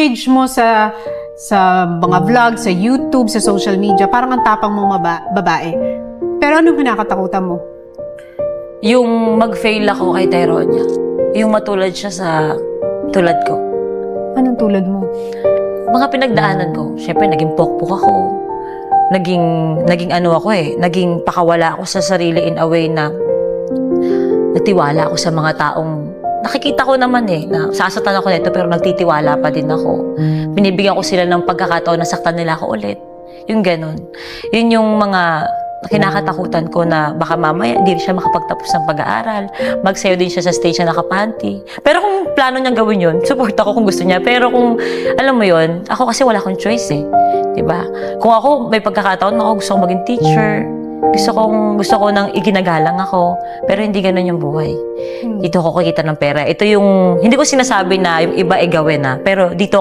image mo sa mga vlog, sa YouTube, sa social media, parang ang tapang mong babae. Pero anong kinakatakutan mo? Yung mag-fail ako kay Tyronia. Yung matulad siya sa tulad ko. Anong tulad mo? Mga pinagdaanan ko. Siyempre, naging pokpok ako. Naging ano ako naging pakawala ako sa sarili in a way na nagtiwala ako sa mga taong nakikita ko naman na sasaktan ako nito pero nagtitiwala pa din ako. Binibigyan ko sila ng pagkakataon na saktan nila ako ulit. Yung ganun. Yun yung mga kinakatakutan ko na baka mamaya hindi siya makapagtapos ng pag-aaral. Magsayo din siya sa stage na nakapanty. Pero kung plano niyang gawin yun, support ako kung gusto niya. Pero kung alam mo yun, ako kasi wala akong choice Diba? Kung ako may pagkakataon ako gusto kong maging teacher, gusto ko nang iginagalang ako, pero hindi ganun yung buhay. Dito ako kikita ng pera. Ito yung, hindi ko sinasabi na yung iba ay gawin pero dito ako